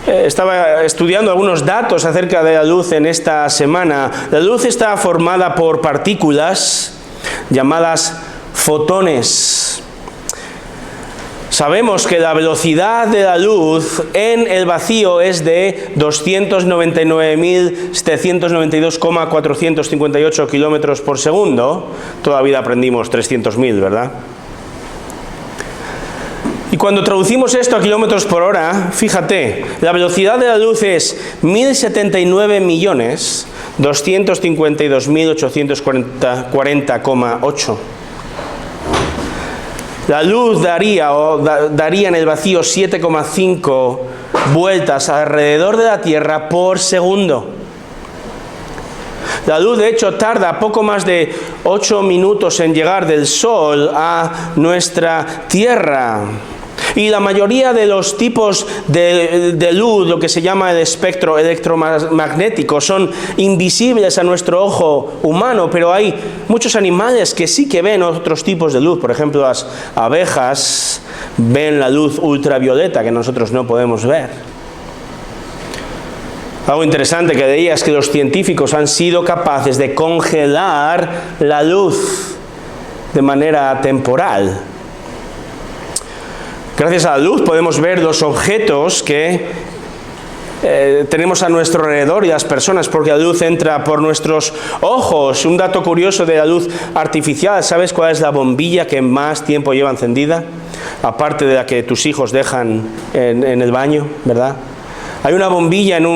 estaba estudiando algunos datos acerca de la luz en esta semana. La luz está formada por partículas llamadas fotones. Sabemos que la velocidad de la luz en el vacío es de 299.792,458 kilómetros por segundo. Todavía aprendimos 300.000, ¿verdad? Y cuando traducimos esto a kilómetros por hora, fíjate, la velocidad de la luz es 1.079.252.840,8. La luz daría en el vacío 7,5 vueltas alrededor de la Tierra por segundo. La luz, de hecho, tarda poco más de 8 minutos en llegar del Sol a nuestra Tierra. Y la mayoría de los tipos de luz, lo que se llama el espectro electromagnético, son invisibles a nuestro ojo humano, pero hay muchos animales que sí que ven otros tipos de luz. Por ejemplo, las abejas ven la luz ultravioleta que nosotros no podemos ver. Algo interesante que leía es que los científicos han sido capaces de congelar la luz de manera temporal. Gracias a la luz podemos ver los objetos que tenemos a nuestro alrededor y las personas, porque la luz entra por nuestros ojos. Un dato curioso de la luz artificial: ¿sabes cuál es la bombilla que más tiempo lleva encendida? Aparte de la que tus hijos dejan en el baño, ¿verdad? Hay una bombilla en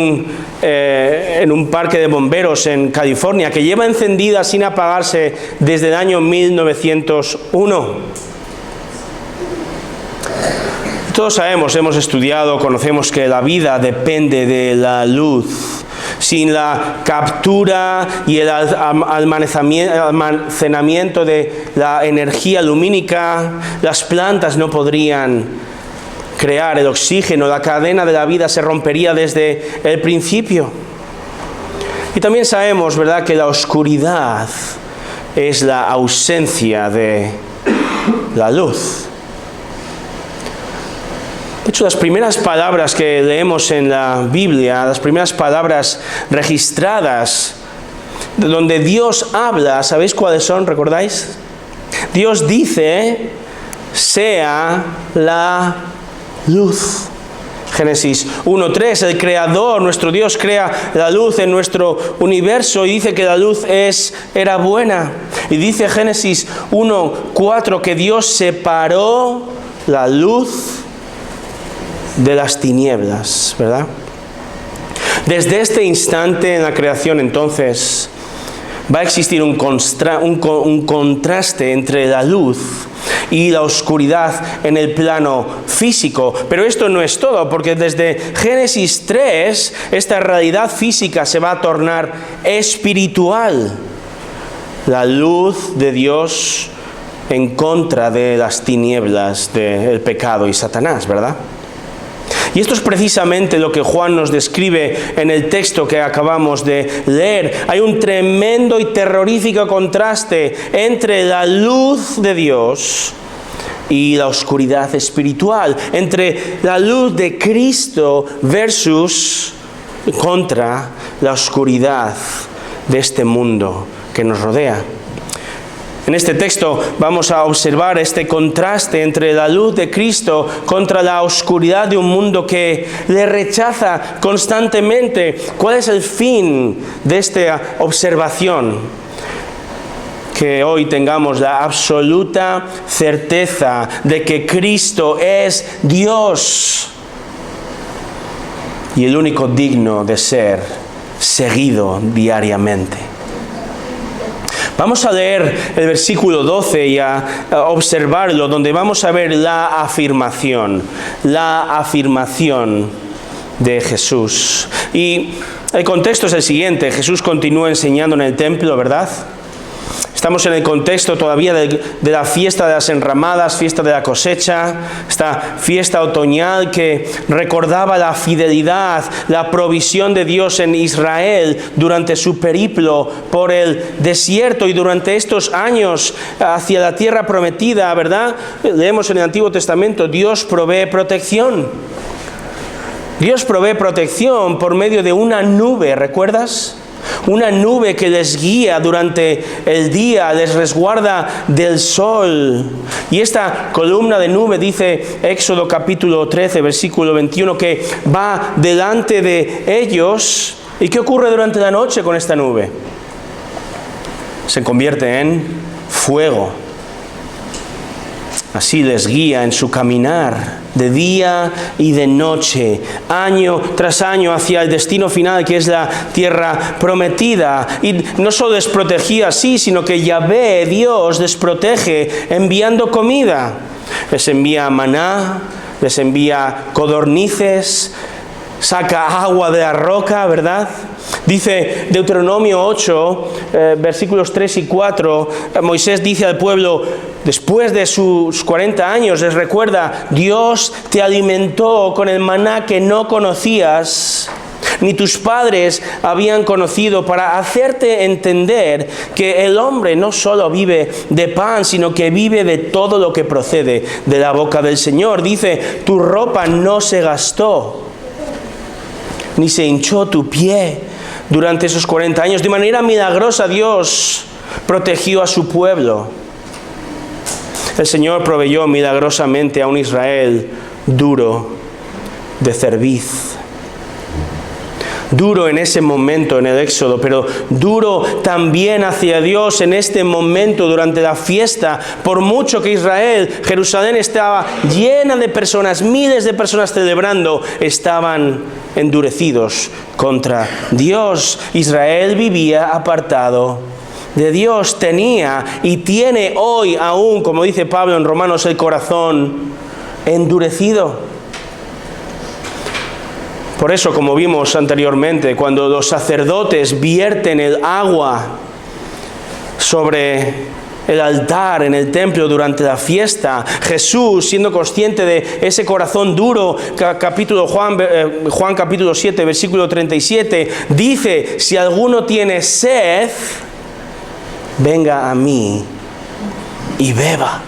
un parque de bomberos en California que lleva encendida sin apagarse desde el año 1901. Todos sabemos, hemos estudiado, conocemos que la vida depende de la luz. Sin la captura y el almacenamiento de la energía lumínica, las plantas no podrían crear el oxígeno. La cadena de la vida se rompería desde el principio. Y también sabemos, ¿verdad?, que la oscuridad es la ausencia de la luz. De hecho, las primeras palabras que leemos en la Biblia, las primeras palabras registradas, donde Dios habla, ¿sabéis cuáles son? ¿Recordáis? Dios dice: sea la luz. Génesis 1:3, el Creador, nuestro Dios, crea la luz en nuestro universo y dice que la luz era buena. Y dice Génesis 1:4 que Dios separó la luz de las tinieblas, ¿verdad? Desde este instante en la creación, entonces, va a existir un contraste entre la luz y la oscuridad en el plano físico. Pero esto no es todo, porque desde Génesis 3, esta realidad física se va a tornar espiritual. La luz de Dios en contra de las tinieblas del pecado y Satanás, ¿verdad? Y esto es precisamente lo que Juan nos describe en el texto que acabamos de leer. Hay un tremendo y terrorífico contraste entre la luz de Dios y la oscuridad espiritual, entre la luz de Cristo versus contra la oscuridad de este mundo que nos rodea. En este texto vamos a observar este contraste entre la luz de Cristo contra la oscuridad de un mundo que le rechaza constantemente. ¿Cuál es el fin de esta observación? Que hoy tengamos la absoluta certeza de que Cristo es Dios y el único digno de ser seguido diariamente. Vamos a leer el versículo 12 y a observarlo, donde vamos a ver la afirmación de Jesús. Y el contexto es el siguiente: Jesús continúa enseñando en el templo, ¿verdad? Estamos en el contexto todavía de la fiesta de las enramadas, fiesta de la cosecha, esta fiesta otoñal que recordaba la fidelidad, la provisión de Dios en Israel durante su periplo por el desierto y durante estos años hacia la tierra prometida, ¿verdad? Leemos en el Antiguo Testamento: Dios provee protección. Dios provee protección por medio de una nube, ¿recuerdas? Una nube que les guía durante el día, les resguarda del sol. Y esta columna de nube, dice Éxodo capítulo 13, versículo 21, que va delante de ellos. ¿Y qué ocurre durante la noche con esta nube? Se convierte en fuego. Así les guía en su caminar de día y de noche, año tras año, hacia el destino final, que es la tierra prometida. Y no solo les protegía así, sino que Yahvé, Dios, les protege enviando comida. Les envía maná, les envía codornices, saca agua de la roca, ¿verdad? Dice Deuteronomio 8, versículos 3 y 4, Moisés dice al pueblo, después de sus 40 años, les recuerda, Dios te alimentó con el maná que no conocías, ni tus padres habían conocido, para hacerte entender que el hombre no solo vive de pan, sino que vive de todo lo que procede de la boca del Señor. Dice, tu ropa no se gastó, ni se hinchó tu pie durante esos 40 años. De manera milagrosa Dios protegió a su pueblo. El Señor proveyó milagrosamente a un Israel duro de cerviz. Duro en ese momento en el Éxodo, pero duro también hacia Dios en este momento durante la fiesta. Por mucho que Israel, Jerusalén estaba llena de personas, miles de personas celebrando, estaban endurecidos contra Dios. Israel vivía apartado de Dios, tenía y tiene hoy aún, como dice Pablo en Romanos, el corazón endurecido. Por eso, como vimos anteriormente, cuando los sacerdotes vierten el agua sobre el altar en el templo durante la fiesta, Jesús, siendo consciente de ese corazón duro, Juan capítulo 7, versículo 37, dice, si alguno tiene sed, venga a mí y beba.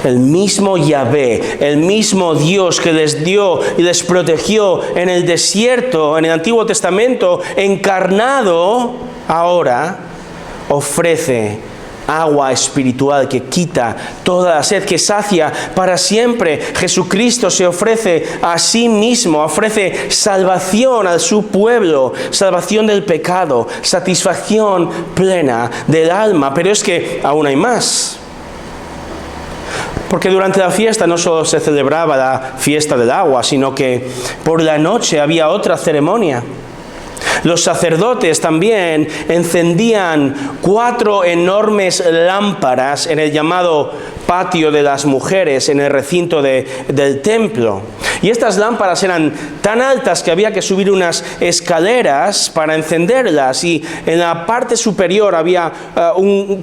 El mismo Yahvé, el mismo Dios que les dio y les protegió en el desierto, en el Antiguo Testamento, encarnado, ahora ofrece agua espiritual que quita toda la sed, que sacia para siempre. Jesucristo se ofrece a sí mismo, ofrece salvación a su pueblo, salvación del pecado, satisfacción plena del alma. Pero es que aún hay más. Porque durante la fiesta no solo se celebraba la fiesta del agua, sino que por la noche había otra ceremonia. Los sacerdotes también encendían 4 enormes lámparas en el llamado patio de las mujeres, en el recinto del templo. Y estas lámparas eran tan altas que había que subir unas escaleras para encenderlas, y en la parte superior había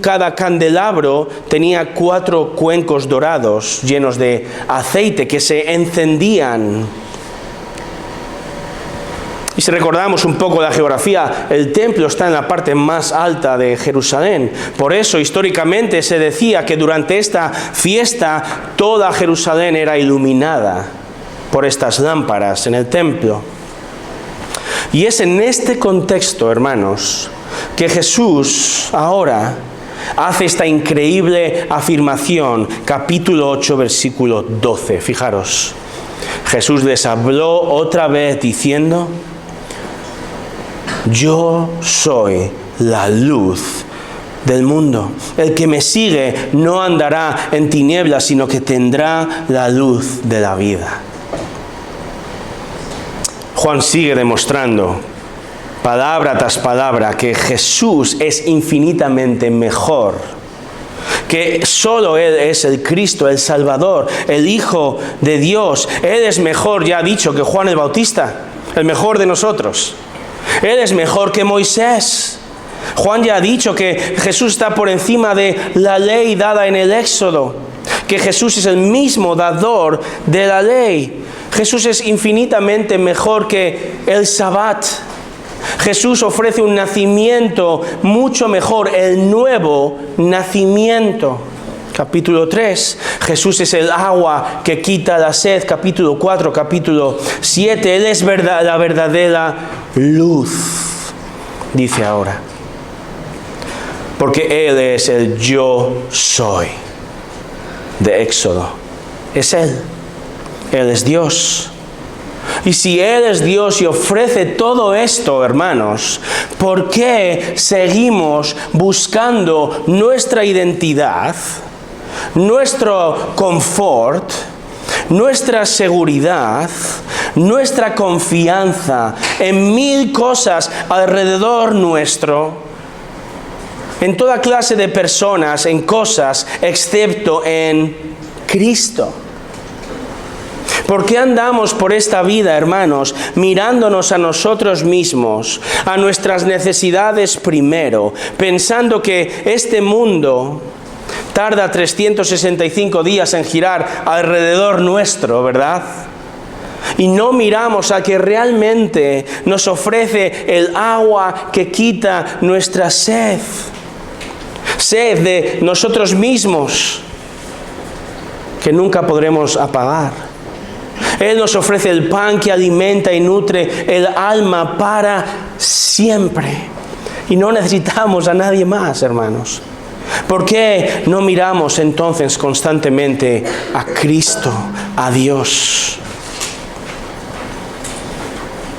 cada candelabro tenía 4 cuencos dorados llenos de aceite que se encendían. Y si recordamos un poco la geografía, el templo está en la parte más alta de Jerusalén. Por eso, históricamente, se decía que durante esta fiesta toda Jerusalén era iluminada por estas lámparas en el templo. Y es en este contexto, hermanos, que Jesús ahora hace esta increíble afirmación, capítulo 8, versículo 12. Fijaros, Jesús les habló otra vez diciendo, yo soy la luz del mundo. El que me sigue no andará en tinieblas, sino que tendrá la luz de la vida. Juan sigue demostrando, palabra tras palabra, que Jesús es infinitamente mejor, que solo Él es el Cristo, el Salvador, el Hijo de Dios. Él es mejor, ya ha dicho, que Juan el Bautista, el mejor de nosotros. Él es mejor que Moisés. Juan ya ha dicho que Jesús está por encima de la ley dada en el Éxodo, que Jesús es el mismo dador de la ley. Jesús es infinitamente mejor que el Sabbat. Jesús ofrece un nacimiento mucho mejor, el nuevo nacimiento. Capítulo 3. Jesús es el agua que quita la sed, capítulo 4, capítulo 7. Él es la verdadera luz, dice ahora. Porque Él es el yo soy de Éxodo. Es Él. Él es Dios. Y si Él es Dios y ofrece todo esto, hermanos, ¿por qué seguimos buscando nuestra identidad, nuestro confort, nuestra seguridad, nuestra confianza en mil cosas alrededor nuestro, en toda clase de personas, en cosas, excepto en Cristo? ¿Por qué andamos por esta vida, hermanos, mirándonos a nosotros mismos, a nuestras necesidades primero, pensando que este mundo tarda 365 días en girar alrededor nuestro, ¿verdad? Y no miramos a que realmente nos ofrece el agua que quita nuestra sed de nosotros mismos, que nunca podremos apagar. Él nos ofrece el pan que alimenta y nutre el alma para siempre. Y no necesitamos a nadie más, hermanos. ¿Por qué no miramos entonces constantemente a Cristo, a Dios?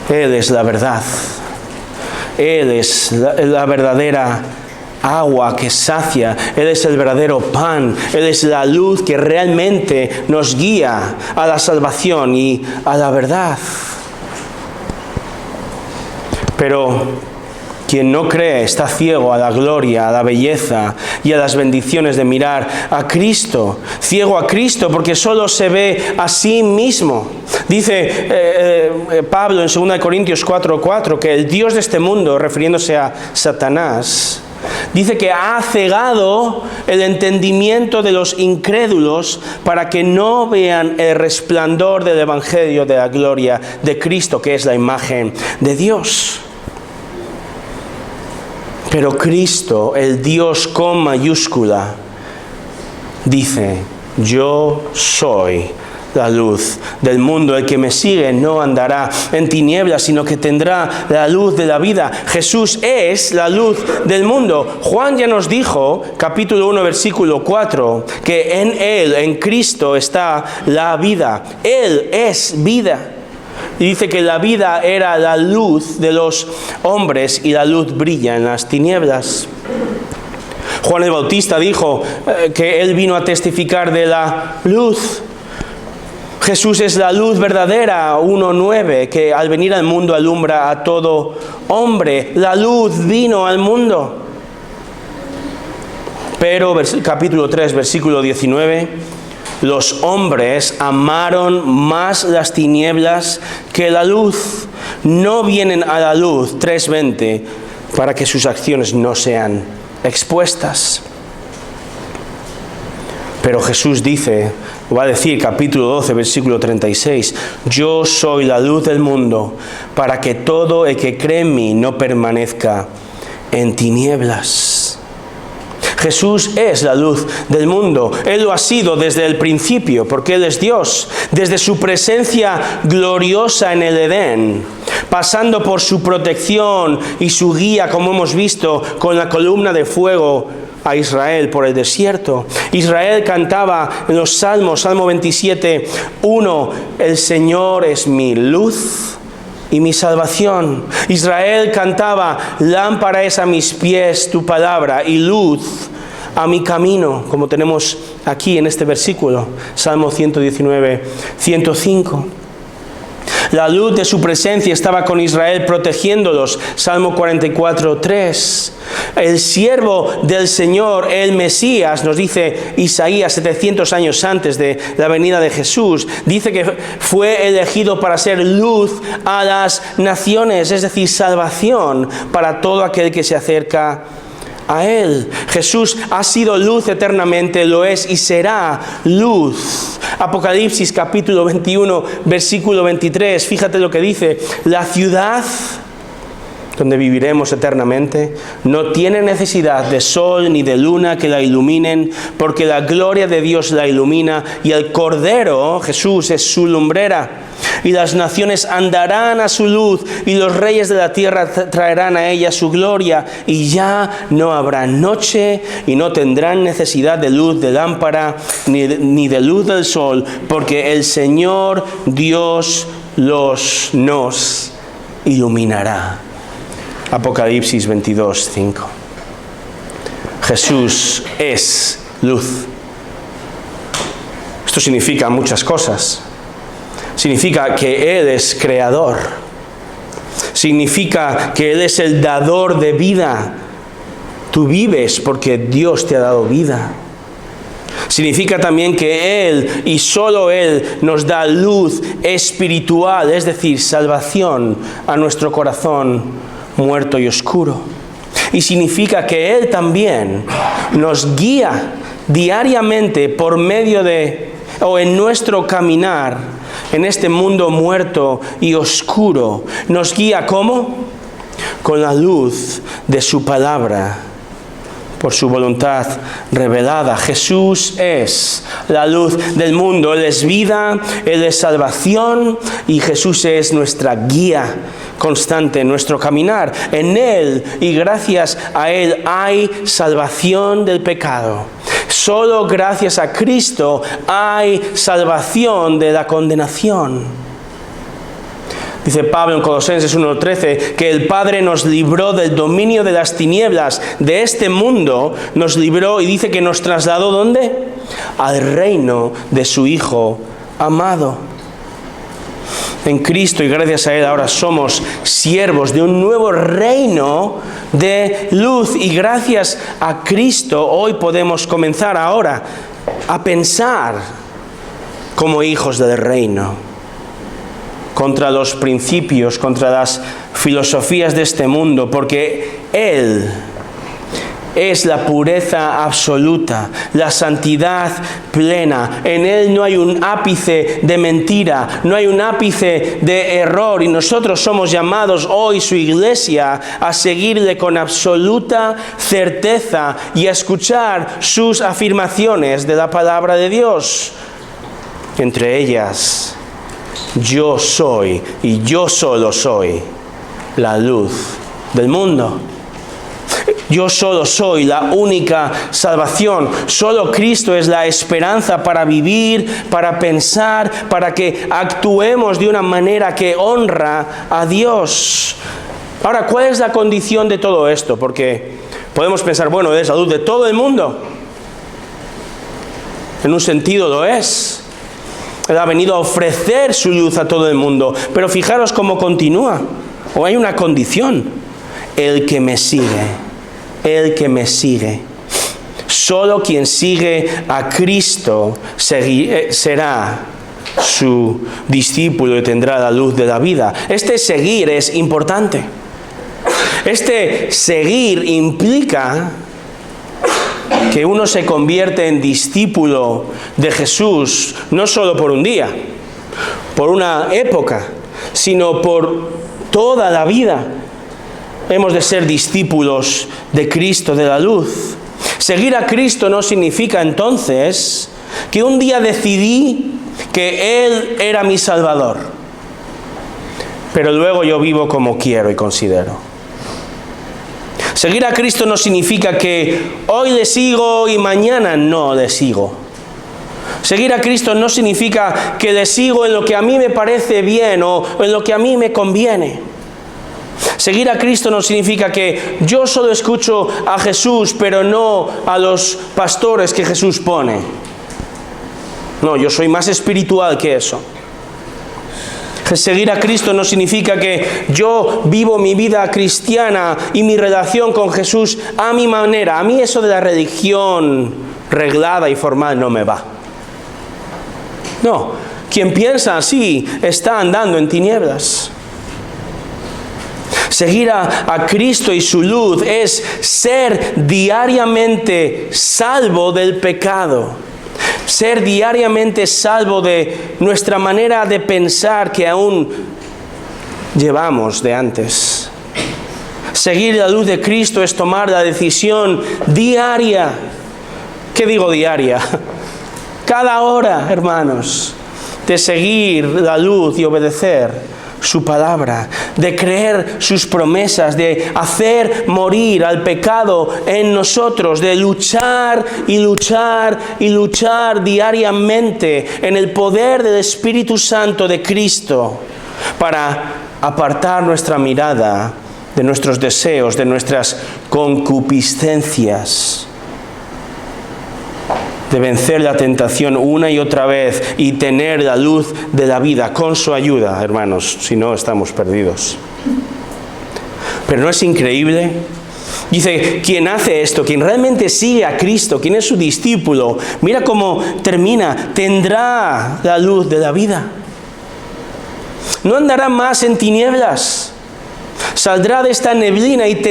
Él es la verdad. Él es la verdadera agua que sacia. Él es el verdadero pan. Él es la luz que realmente nos guía a la salvación y a la verdad. Pero quien no cree está ciego a la gloria, a la belleza y a las bendiciones de mirar a Cristo. Ciego a Cristo porque solo se ve a sí mismo. Dice Pablo en 2 Corintios 4:4 que el Dios de este mundo, refiriéndose a Satanás, dice que ha cegado el entendimiento de los incrédulos para que no vean el resplandor del Evangelio de la gloria de Cristo, que es la imagen de Dios. Pero Cristo, el Dios con mayúscula, dice: yo soy la luz del mundo. El que me sigue no andará en tinieblas, sino que tendrá la luz de la vida. Jesús es la luz del mundo. Juan ya nos dijo, capítulo 1, versículo 4, que en Él, en Cristo, está la vida. Él es vida. Y dice que la vida era la luz de los hombres y la luz brilla en las tinieblas. Juan el Bautista dijo que Él vino a testificar de la luz. Jesús es la luz verdadera, 1:9, que al venir al mundo alumbra a todo hombre. La luz vino al mundo. Pero capítulo 3, versículo 19, los hombres amaron más las tinieblas que la luz. No vienen a la luz, 3:20, para que sus acciones no sean expuestas. Pero Jesús dice, va a decir, capítulo 12, versículo 36, yo soy la luz del mundo, para que todo el que cree en mí no permanezca en tinieblas. Jesús es la luz del mundo. Él lo ha sido desde el principio, porque Él es Dios. Desde su presencia gloriosa en el Edén, pasando por su protección y su guía, como hemos visto, con la columna de fuego a Israel por el desierto. Israel cantaba en los Salmos, Salmo 27:1, el Señor es mi luz y mi salvación. Israel cantaba, lámpara es a mis pies tu palabra y luz a mi camino, como tenemos aquí en este versículo, Salmo 119:105. La luz de su presencia estaba con Israel protegiéndolos, Salmo 44:3. El siervo del Señor, el Mesías, nos dice Isaías 700 años antes de la venida de Jesús, dice que fue elegido para ser luz a las naciones, es decir, salvación para todo aquel que se acerca a Él. Jesús ha sido luz eternamente, lo es y será luz. Apocalipsis capítulo 21, versículo 23, fíjate lo que dice: la ciudad donde viviremos eternamente, no tiene necesidad de sol ni de luna que la iluminen, porque la gloria de Dios la ilumina y el Cordero, Jesús, es su lumbrera. Y las naciones andarán a su luz y los reyes de la tierra traerán a ella su gloria, y ya no habrá noche y no tendrán necesidad de luz de lámpara ni de luz del sol, porque el Señor Dios nos iluminará. Apocalipsis 22:5. Jesús es luz. Esto significa muchas cosas. Significa que Él es creador. Significa que Él es el dador de vida. Tú vives porque Dios te ha dado vida. Significa también que Él y solo Él nos da luz espiritual, es decir, salvación a nuestro corazón muerto y oscuro. Y significa que Él también nos guía diariamente por medio de, o en nuestro caminar en este mundo muerto y oscuro. Nos guía ¿cómo? Con la luz de su palabra, por su voluntad revelada. Jesús es la luz del mundo. Él es vida, Él es salvación, y Jesús es nuestra guía constante en nuestro caminar. En Él y gracias a Él hay salvación del pecado. Solo gracias a Cristo hay salvación de la condenación. Dice Pablo en Colosenses 1:13 que el Padre nos libró del dominio de las tinieblas de este mundo, nos libró, y dice que nos trasladó ¿dónde? Al reino de su Hijo amado. En Cristo y gracias a Él ahora somos siervos de un nuevo reino de luz, y gracias a Cristo hoy podemos comenzar ahora a pensar como hijos del reino, contra los principios, contra las filosofías de este mundo, porque Él es la pureza absoluta, la santidad plena. En Él no hay un ápice de mentira, no hay un ápice de error, y nosotros somos llamados hoy, su iglesia, a seguirle con absoluta certeza y a escuchar sus afirmaciones de la palabra de Dios. Entre ellas, yo soy, y yo solo soy, la luz del mundo. Yo solo soy la única salvación. Solo Cristo es la esperanza para vivir, para pensar, para que actuemos de una manera que honra a Dios. Ahora, ¿cuál es la condición de todo esto? Porque podemos pensar, bueno, es la luz de todo el mundo. En un sentido lo es. Él ha venido a ofrecer su luz a todo el mundo. Pero fijaros cómo continúa. O hay una condición. El que me sigue. El que me sigue. Solo quien sigue a Cristo será su discípulo y tendrá la luz de la vida. Este seguir es importante. Este seguir implica que uno se convierte en discípulo de Jesús no solo por un día, por una época, sino por toda la vida. Hemos de ser discípulos de Cristo, de la luz. Seguir a Cristo no significa entonces que un día decidí que Él era mi Salvador, pero luego yo vivo como quiero y considero. Seguir a Cristo no significa que hoy le sigo y mañana no le sigo. Seguir a Cristo no significa que le sigo en lo que a mí me parece bien o en lo que a mí me conviene. Seguir a Cristo no significa que yo solo escucho a Jesús, pero no a los pastores que Jesús pone. No, yo soy más espiritual que eso. Seguir a Cristo no significa que yo vivo mi vida cristiana y mi relación con Jesús a mi manera. A mí eso de la religión reglada y formal no me va. No, quien piensa así está andando en tinieblas. Seguir a Cristo y su luz es ser diariamente salvo del pecado. Ser diariamente salvo de nuestra manera de pensar que aún llevamos de antes. Seguir la luz de Cristo es tomar la decisión diaria. ¿Qué digo diaria? Cada hora, hermanos, de seguir la luz y obedecer su palabra, de creer sus promesas, de hacer morir al pecado en nosotros, de luchar y luchar y luchar diariamente en el poder del Espíritu Santo de Cristo para apartar nuestra mirada de nuestros deseos, de nuestras concupiscencias, de vencer la tentación una y otra vez y tener la luz de la vida con su ayuda, hermanos, si no estamos perdidos. Pero ¿no es increíble? Dice, quien hace esto, quien realmente sigue a Cristo, quien es su discípulo, mira cómo termina, tendrá la luz de la vida. No andará más en tinieblas, saldrá de esta neblina y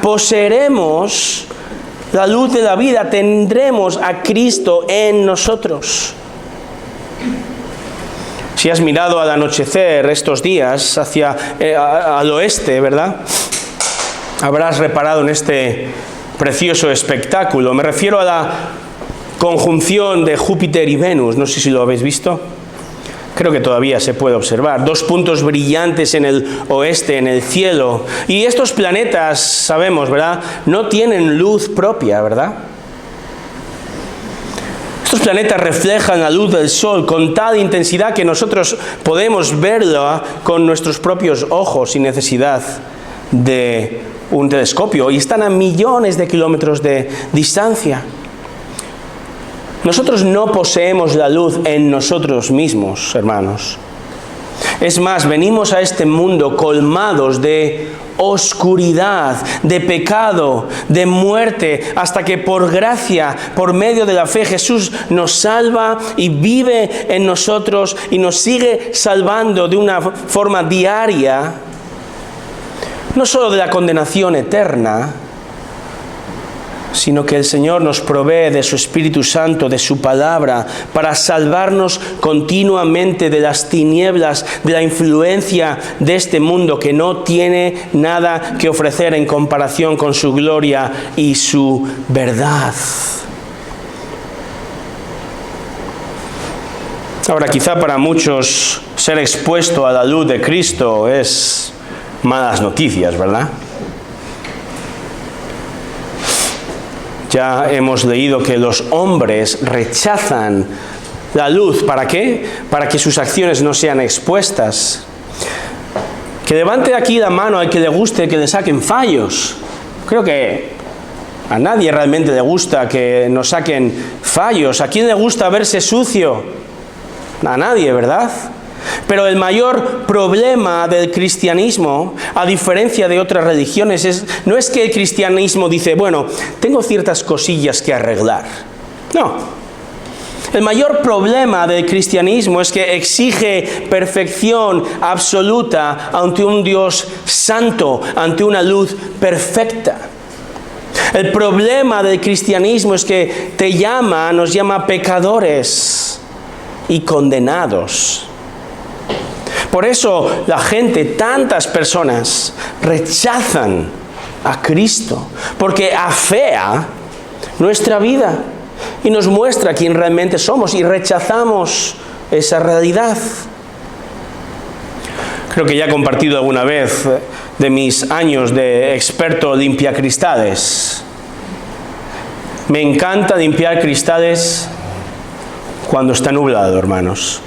poseeremos la luz de la vida, tendremos a Cristo en nosotros. Si has mirado al anochecer estos días hacia al oeste, ¿verdad? Habrás reparado en este precioso espectáculo. Me refiero a la conjunción de Júpiter y Venus. No sé si lo habéis visto. Creo que todavía se puede observar. 2 puntos brillantes en el oeste, en el cielo. Y estos planetas, sabemos, ¿verdad? No tienen luz propia, ¿verdad? Estos planetas reflejan la luz del sol con tal intensidad que nosotros podemos verla con nuestros propios ojos sin necesidad de un telescopio. Y están a millones de kilómetros de distancia. Nosotros no poseemos la luz en nosotros mismos, hermanos. Es más, venimos a este mundo colmados de oscuridad, de pecado, de muerte, hasta que por gracia, por medio de la fe, Jesús nos salva y vive en nosotros y nos sigue salvando de una forma diaria, no solo de la condenación eterna, sino que el Señor nos provee de su Espíritu Santo, de su palabra, para salvarnos continuamente de las tinieblas, de la influencia de este mundo que no tiene nada que ofrecer en comparación con su gloria y su verdad. Ahora, quizá para muchos ser expuesto a la luz de Cristo es malas noticias, ¿verdad? Ya hemos leído que los hombres rechazan la luz. ¿Para qué? Para que sus acciones no sean expuestas. Que levante aquí la mano al que le guste que le saquen fallos. Creo que a nadie realmente le gusta que nos saquen fallos. ¿A quién le gusta verse sucio? A nadie, ¿verdad? Pero el mayor problema del cristianismo, a diferencia de otras religiones, no es que el cristianismo dice, bueno, tengo ciertas cosillas que arreglar. No. El mayor problema del cristianismo es que exige perfección absoluta ante un Dios santo, ante una luz perfecta. El problema del cristianismo es que nos llama pecadores y condenados. Por eso la gente, tantas personas, rechazan a Cristo, porque afea nuestra vida y nos muestra quién realmente somos y rechazamos esa realidad. Creo que ya he compartido alguna vez de mis años de experto limpiacristales. Me encanta limpiar cristales cuando está nublado, hermanos.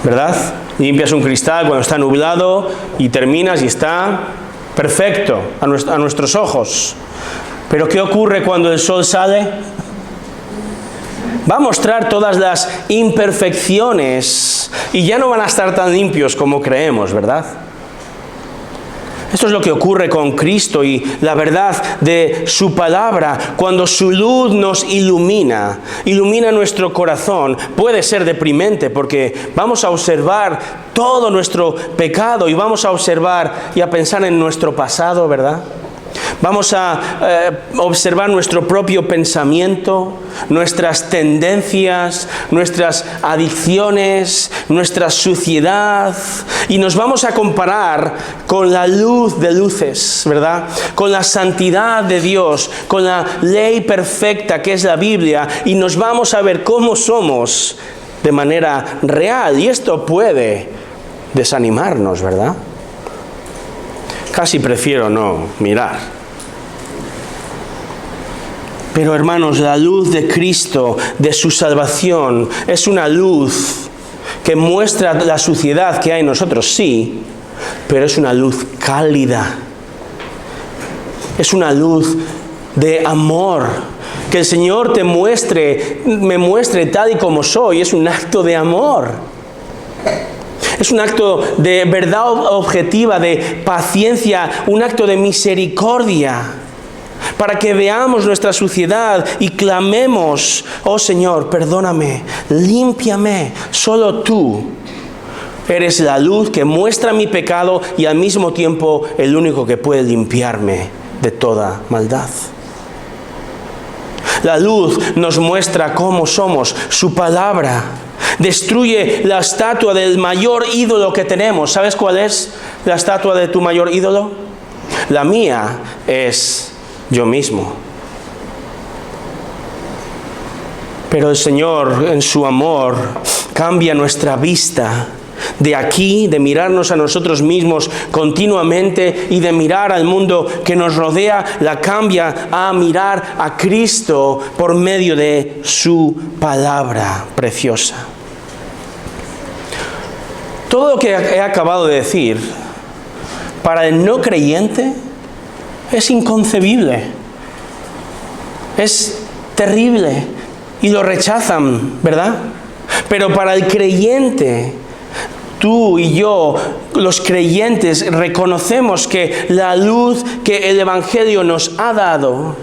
¿Verdad? Limpias un cristal cuando está nublado y terminas y está perfecto a nuestros ojos. Pero ¿qué ocurre cuando el sol sale? Va a mostrar todas las imperfecciones y ya no van a estar tan limpios como creemos, ¿verdad? Esto es lo que ocurre con Cristo y la verdad de su palabra. Cuando su luz nos ilumina nuestro corazón, puede ser deprimente porque vamos a observar todo nuestro pecado y vamos a observar y a pensar en nuestro pasado, ¿verdad? Vamos a observar nuestro propio pensamiento, nuestras tendencias, nuestras adicciones, nuestra suciedad, y nos vamos a comparar con la luz de luces, ¿verdad? Con la santidad de Dios, con la ley perfecta que es la Biblia, y nos vamos a ver cómo somos de manera real, y esto puede desanimarnos, ¿verdad? Casi prefiero no mirar. Pero hermanos, la luz de Cristo, de su salvación, es una luz que muestra la suciedad que hay en nosotros, sí, pero es una luz cálida. Es una luz de amor. Que el Señor me muestre tal y como soy, es un acto de amor. Es un acto de verdad objetiva, de paciencia, un acto de misericordia. Para que veamos nuestra suciedad y clamemos: oh Señor, perdóname, límpiame, solo tú eres la luz que muestra mi pecado y al mismo tiempo el único que puede limpiarme de toda maldad. La luz nos muestra cómo somos, su palabra. Destruye la estatua del mayor ídolo que tenemos. ¿Sabes cuál es la estatua de tu mayor ídolo? La mía es yo mismo. Pero el Señor, en su amor, cambia nuestra vista de aquí, de mirarnos a nosotros mismos continuamente y de mirar al mundo que nos rodea, la cambia a mirar a Cristo por medio de su palabra preciosa. Todo lo que he acabado de decir, para el no creyente, es inconcebible, es terrible y lo rechazan, ¿verdad? Pero para el creyente, tú y yo, los creyentes, reconocemos que la luz que el Evangelio nos ha dado,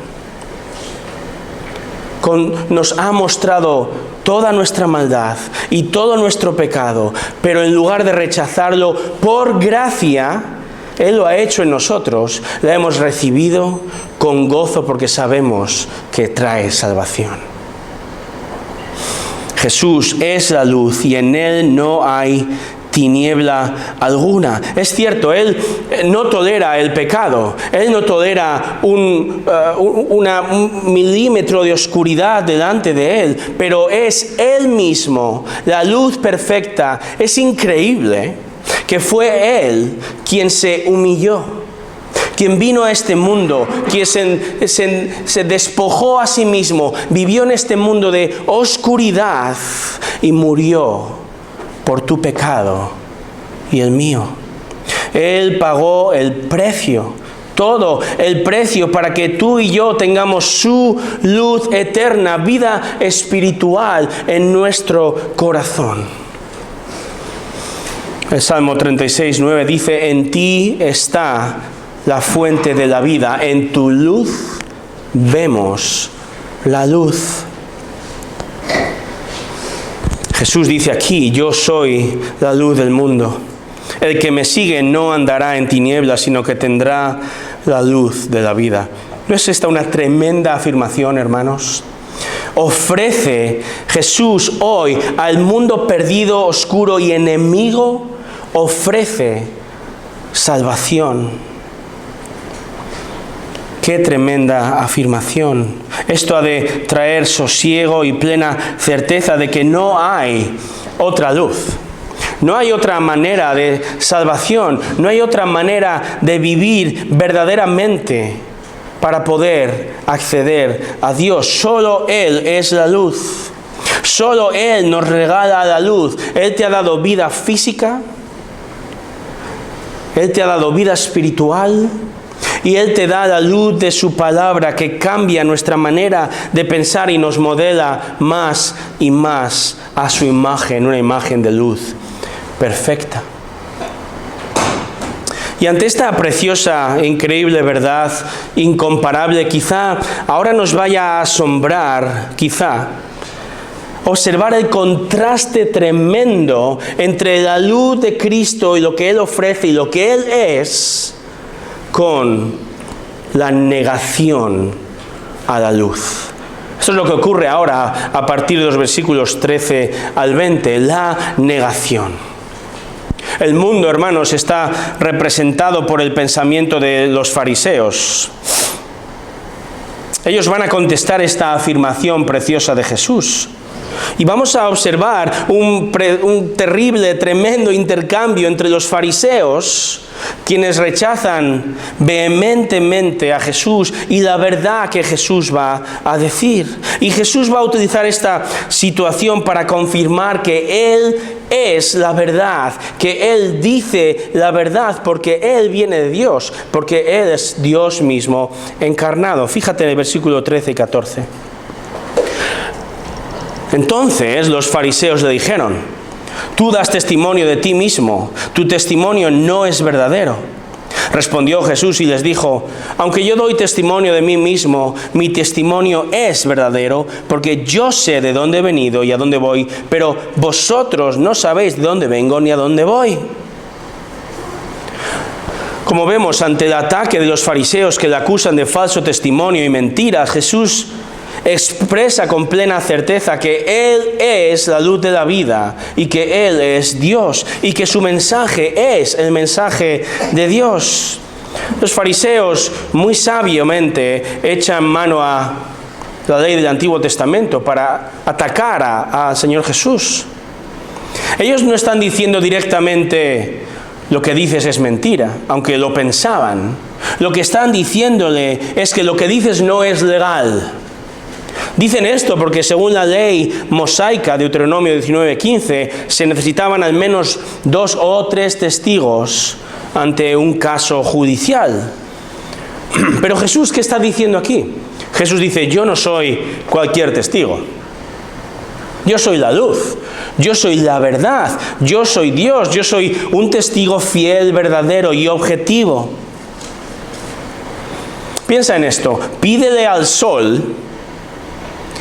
nos ha mostrado toda nuestra maldad y todo nuestro pecado, pero en lugar de rechazarlo por gracia, Él lo ha hecho en nosotros, la hemos recibido con gozo porque sabemos que trae salvación. Jesús es la luz y en Él no hay tiniebla alguna. Es cierto, Él no tolera el pecado, Él no tolera un milímetro de oscuridad delante de Él, pero es Él mismo, la luz perfecta. Es increíble que fue Él quien se humilló, quien vino a este mundo, quien se despojó a sí mismo, vivió en este mundo de oscuridad y murió por tu pecado y el mío. Él pagó el precio, todo el precio para que tú y yo tengamos su luz eterna, vida espiritual en nuestro corazón. El Salmo 36:9 dice: en ti está la fuente de la vida, en tu luz vemos la luz. Jesús dice aquí: yo soy la luz del mundo. El que me sigue no andará en tinieblas, sino que tendrá la luz de la vida. ¿No es esta una tremenda afirmación, hermanos? Ofrece Jesús hoy al mundo perdido, oscuro y enemigo, ofrece salvación. Qué tremenda afirmación. Esto ha de traer sosiego y plena certeza de que no hay otra luz. No hay otra manera de salvación. No hay otra manera de vivir verdaderamente para poder acceder a Dios. Solo Él es la luz. Solo Él nos regala la luz. Él te ha dado vida física. Él te ha dado vida espiritual. Y Él te da la luz de su palabra que cambia nuestra manera de pensar y nos modela más y más a su imagen, una imagen de luz perfecta. Y ante esta preciosa e increíble verdad, incomparable, quizá ahora nos vaya a asombrar, observar el contraste tremendo entre la luz de Cristo y lo que Él ofrece y lo que Él es, con la negación a la luz. Esto es lo que ocurre ahora a partir de los versículos 13 al 20, la negación. El mundo, hermanos, está representado por el pensamiento de los fariseos. Ellos van a contestar esta afirmación preciosa de Jesús. Y vamos a observar un terrible, tremendo intercambio entre los fariseos, quienes rechazan vehementemente a Jesús y la verdad que Jesús va a decir. Y Jesús va a utilizar esta situación para confirmar que Él es la verdad, que Él dice la verdad, porque Él viene de Dios, porque Él es Dios mismo encarnado. Fíjate en el versículo 13 y 14. Entonces los fariseos le dijeron: tú das testimonio de ti mismo, tu testimonio no es verdadero. Respondió Jesús y les dijo: aunque yo doy testimonio de mí mismo, mi testimonio es verdadero, porque yo sé de dónde he venido y a dónde voy, pero vosotros no sabéis de dónde vengo ni a dónde voy. Como vemos, ante el ataque de los fariseos que le acusan de falso testimonio y mentira, Jesús expresa con plena certeza que Él es la luz de la vida y que Él es Dios y que su mensaje es el mensaje de Dios. Los fariseos muy sabiamente echan mano a la ley del Antiguo Testamento para atacar al Señor Jesús. Ellos no están diciendo directamente: lo que dices es mentira, aunque lo pensaban. Lo que están diciéndole es que lo que dices no es legal. Dicen esto porque según la ley mosaica, Deuteronomio 19:15, se necesitaban al menos 2 o 3 testigos ante un caso judicial. Pero Jesús, ¿qué está diciendo aquí? Jesús dice: yo no soy cualquier testigo. Yo soy la luz, yo soy la verdad, yo soy Dios, yo soy un testigo fiel, verdadero y objetivo. Piensa en esto: pídele al sol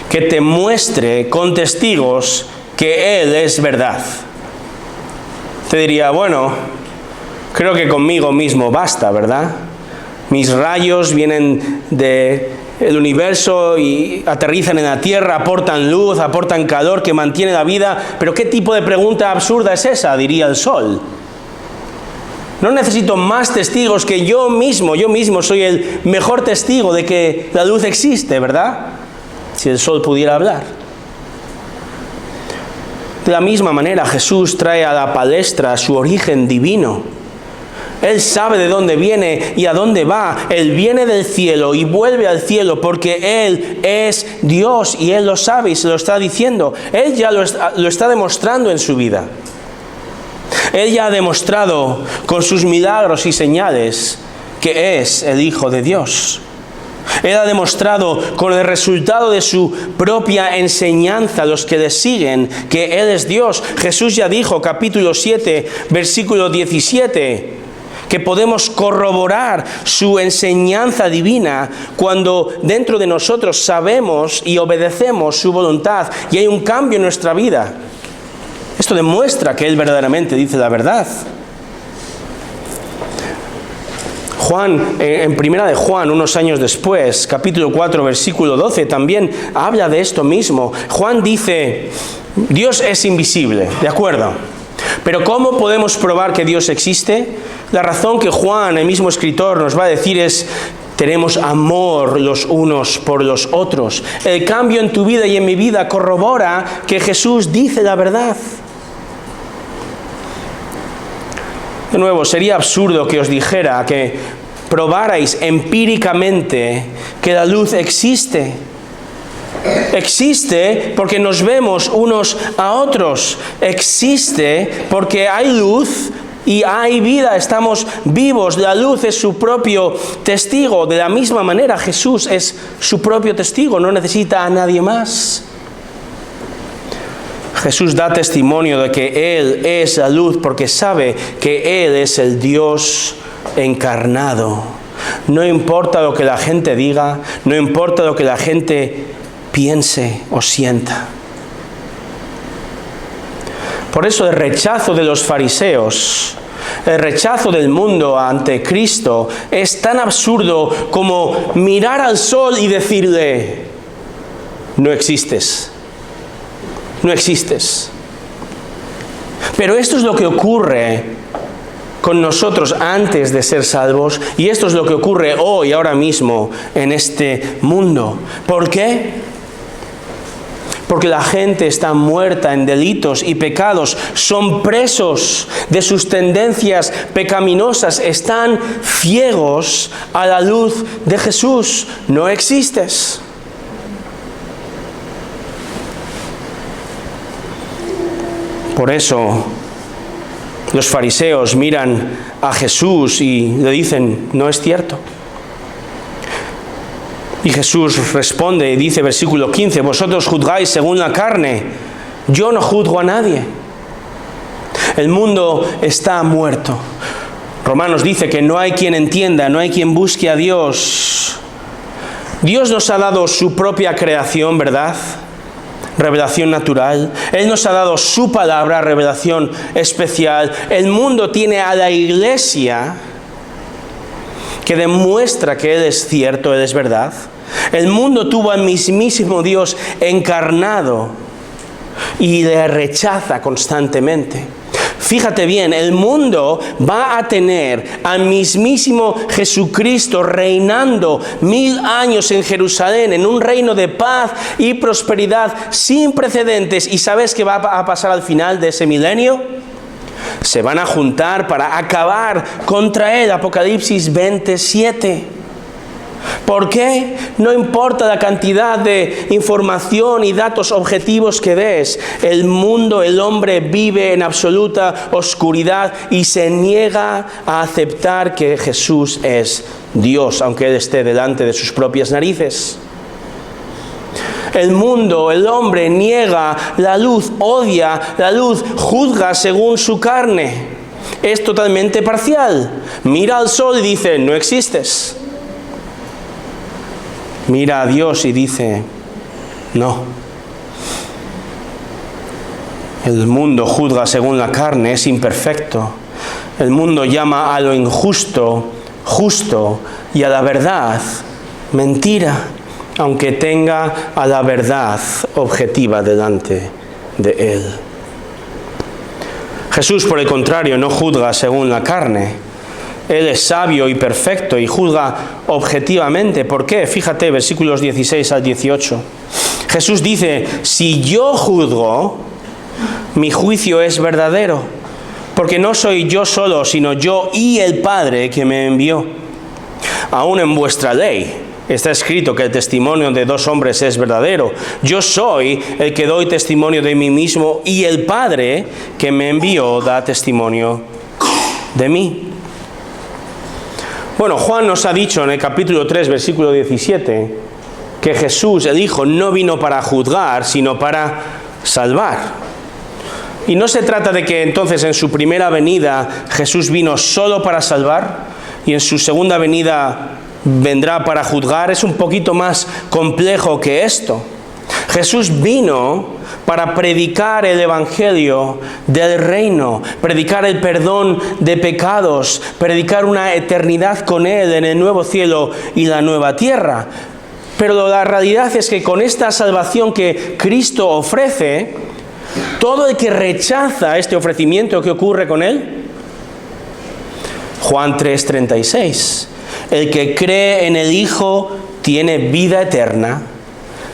que te muestre con testigos que Él es verdad. Te diría: bueno, creo que conmigo mismo basta, ¿verdad? Mis rayos vienen del universo y aterrizan en la tierra, aportan luz, aportan calor que mantiene la vida. Pero ¿qué tipo de pregunta absurda es esa?, diría el sol. No necesito más testigos que yo mismo soy el mejor testigo de que la luz existe, ¿verdad? Si el sol pudiera hablar. De la misma manera, Jesús trae a la palestra su origen divino. Él sabe de dónde viene y a dónde va. Él viene del cielo y vuelve al cielo porque Él es Dios y Él lo sabe y se lo está diciendo. Él ya lo está demostrando en su vida. Él ya ha demostrado con sus milagros y señales que es el Hijo de Dios. Él ha demostrado con el resultado de su propia enseñanza a los que le siguen que Él es Dios. Jesús ya dijo, capítulo 7, versículo 17, que podemos corroborar su enseñanza divina cuando dentro de nosotros sabemos y obedecemos su voluntad y hay un cambio en nuestra vida. Esto demuestra que Él verdaderamente dice la verdad. Juan, en primera de Juan, unos años después, capítulo 4, versículo 12, también habla de esto mismo. Juan dice: Dios es invisible, ¿de acuerdo? Pero ¿cómo podemos probar que Dios existe? La razón que Juan, el mismo escritor, nos va a decir es: tenemos amor los unos por los otros. El cambio en tu vida y en mi vida corrobora que Jesús dice la verdad. De nuevo, sería absurdo que os dijera que probarais empíricamente que la luz existe. Existe porque nos vemos unos a otros. Existe porque hay luz y hay vida, estamos vivos. La luz es su propio testigo. De la misma manera, Jesús es su propio testigo, no necesita a nadie más. Jesús da testimonio de que Él es la luz porque sabe que Él es el Dios encarnado. No importa lo que la gente diga, no importa lo que la gente piense o sienta. Por eso el rechazo de los fariseos El rechazo del mundo ante Cristo es tan absurdo como mirar al sol y decirle: no existes, no existes. Pero esto es lo que ocurre con nosotros antes de ser salvos, y esto es lo que ocurre hoy, ahora mismo, en este mundo. ¿Por qué? Porque la gente está muerta en delitos y pecados, son presos de sus tendencias pecaminosas, están ciegos a la luz de Jesús. No existes. Por eso los fariseos miran a Jesús y le dicen: no es cierto. Y Jesús responde y dice, versículo 15, vosotros juzgáis según la carne, yo no juzgo a nadie. El mundo está muerto. Romanos dice que no hay quien entienda, no hay quien busque a Dios. Dios nos ha dado su propia creación, ¿verdad? Revelación natural. Él nos ha dado su palabra, revelación especial. El mundo tiene a la iglesia que demuestra que Él es cierto, Él es verdad. El mundo tuvo al mismísimo Dios encarnado y le rechaza constantemente. Fíjate bien, el mundo va a tener al mismísimo Jesucristo reinando 1000 años en Jerusalén, en un reino de paz y prosperidad sin precedentes. ¿Y sabes qué va a pasar al final de ese milenio? Se van a juntar para acabar contra él. Apocalipsis 27. ¿Por qué? No importa la cantidad de información y datos objetivos que des. El mundo, el hombre vive en absoluta oscuridad y se niega a aceptar que Jesús es Dios, aunque Él esté delante de sus propias narices. El mundo, el hombre niega la luz, odia la luz, juzga según su carne. Es totalmente parcial. Mira al sol y dice, no existes. Mira a Dios y dice, no. El mundo juzga según la carne, es imperfecto. El mundo llama a lo injusto, justo, y a la verdad, mentira, aunque tenga a la verdad objetiva delante de él. Jesús, por el contrario, no juzga según la carne. Él es sabio y perfecto y juzga objetivamente. ¿Por qué? Fíjate, versículos 16 al 18. Jesús dice, si yo juzgo, mi juicio es verdadero, porque no soy yo solo, sino yo y el Padre que me envió. Aún en vuestra ley está escrito que el testimonio de 2 hombres es verdadero. Yo soy el que doy testimonio de mí mismo y el Padre que me envió da testimonio de mí. Bueno, Juan nos ha dicho en el capítulo 3, versículo 17, que Jesús, el Hijo, no vino para juzgar, sino para salvar. Y no se trata de que entonces en su primera venida Jesús vino solo para salvar y en su segunda venida vendrá para juzgar. Es un poquito más complejo que esto. Jesús vino para predicar el evangelio del reino, predicar el perdón de pecados, predicar una eternidad con Él en el nuevo cielo y la nueva tierra. Pero la realidad es que con esta salvación que Cristo ofrece, todo el que rechaza este ofrecimiento, ¿qué ocurre con él? Juan 3:36. El que cree en el Hijo tiene vida eterna.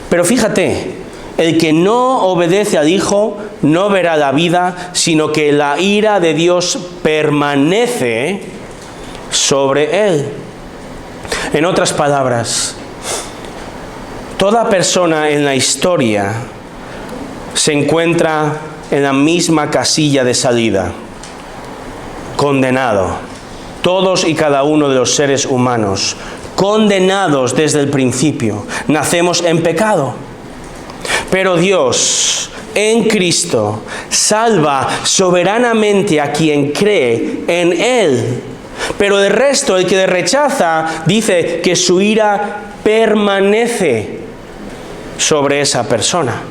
Pero fíjate, el que no obedece al Hijo no verá la vida, sino que la ira de Dios permanece sobre él. En otras palabras, toda persona en la historia se encuentra en la misma casilla de salida, condenado. Todos y cada uno de los seres humanos, condenados desde el principio, nacemos en pecado. Pero Dios, en Cristo, salva soberanamente a quien cree en Él. Pero el resto, el que le rechaza, dice que su ira permanece sobre esa persona.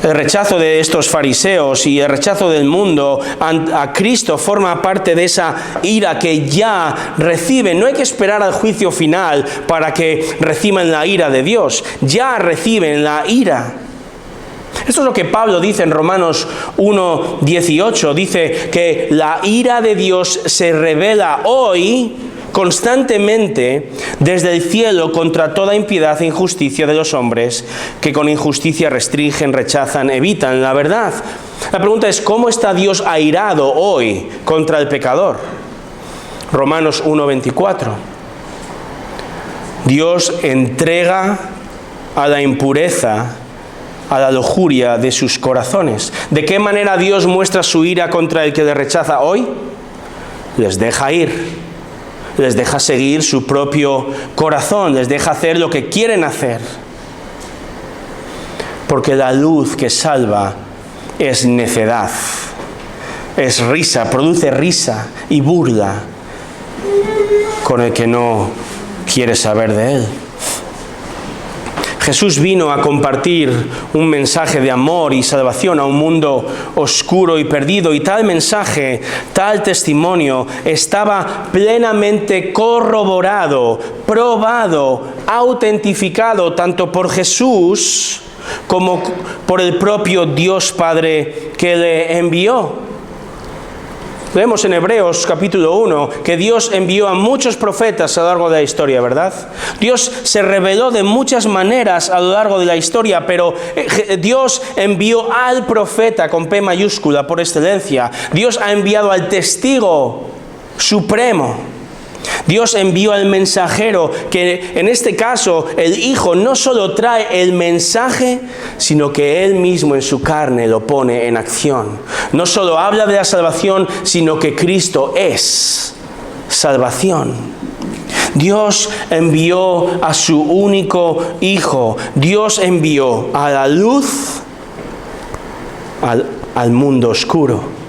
El rechazo de estos fariseos y el rechazo del mundo a Cristo forma parte de esa ira que ya reciben. No hay que esperar al juicio final para que reciban la ira de Dios. Ya reciben la ira. Esto es lo que Pablo dice en Romanos 1:18. Dice que la ira de Dios se revela hoy constantemente desde el cielo contra toda impiedad e injusticia de los hombres que con injusticia restringen, rechazan, evitan la verdad. La pregunta es, ¿cómo está Dios airado hoy contra el pecador? Romanos 1:24. Dios entrega a la impureza, a la lujuria de sus corazones. ¿De qué manera Dios muestra su ira contra el que le rechaza hoy? Les deja ir. Les deja seguir su propio corazón, les deja hacer lo que quieren hacer. Porque la luz que salva es necedad, es risa, produce risa y burla con el que no quiere saber de él. Jesús vino a compartir un mensaje de amor y salvación a un mundo oscuro y perdido, y tal mensaje, tal testimonio estaba plenamente corroborado, probado, autentificado tanto por Jesús como por el propio Dios Padre que le envió. Leemos en Hebreos capítulo 1 que Dios envió a muchos profetas a lo largo de la historia, ¿verdad? Dios se reveló de muchas maneras a lo largo de la historia, pero Dios envió al profeta con P mayúscula por excelencia. Dios ha enviado al testigo supremo. Dios envió al mensajero, que en este caso el Hijo no solo trae el mensaje, sino que Él mismo en su carne lo pone en acción. No solo habla de la salvación, sino que Cristo es salvación. Dios envió a su único Hijo. Dios envió a la luz al mundo oscuro.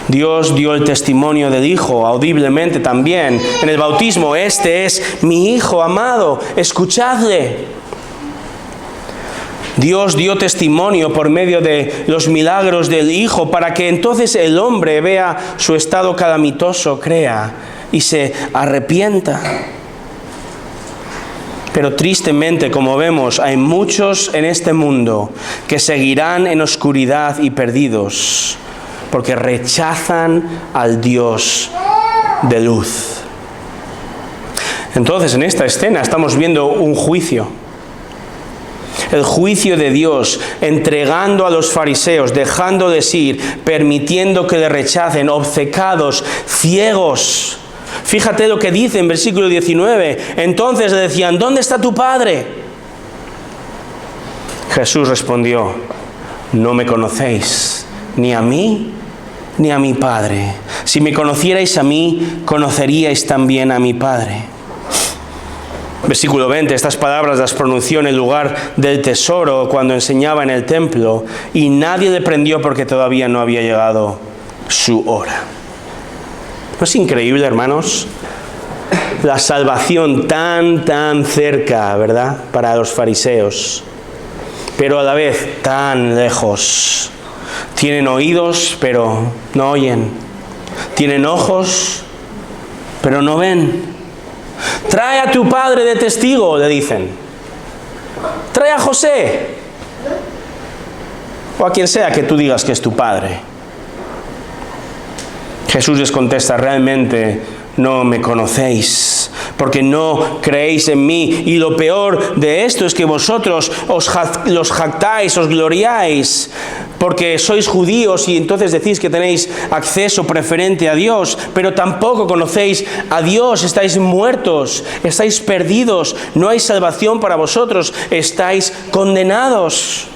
Dios dio el testimonio del Hijo audiblemente también en el bautismo. Este es mi Hijo amado, escuchadle. Dios dio testimonio por medio de los milagros del Hijo para que entonces el hombre vea su estado calamitoso, crea y se arrepienta. Pero tristemente, como vemos, hay muchos en este mundo que seguirán en oscuridad y perdidos, porque rechazan al Dios de luz. Entonces, en esta escena estamos viendo un juicio. El juicio de Dios, entregando a los fariseos, dejándoles ir, permitiendo que le rechacen, obcecados, ciegos. Fíjate lo que dice en versículo 19. Entonces le decían, ¿dónde está tu padre? Jesús respondió, no me conocéis, ni a mí, ni a mi Padre. Si me conocierais a mí, conoceríais también a mi Padre. Versículo 20, estas palabras las pronunció en el lugar del tesoro cuando enseñaba en el templo, y nadie le prendió porque todavía no había llegado su hora. ¿No es increíble, hermanos? La salvación tan cerca, ¿verdad? Para los fariseos, pero a la vez tan lejos. Tienen oídos, pero no oyen. Tienen ojos, pero no ven. Trae a tu padre de testigo, le dicen. Trae a José. O a quien sea que tú digas que es tu padre. Jesús les contesta, realmente no me conocéis, porque no creéis en mí. Y lo peor de esto es que vosotros los jactáis, os gloriáis, porque sois judíos y entonces decís que tenéis acceso preferente a Dios, pero tampoco conocéis a Dios, estáis muertos, estáis perdidos, no hay salvación para vosotros, estáis condenados.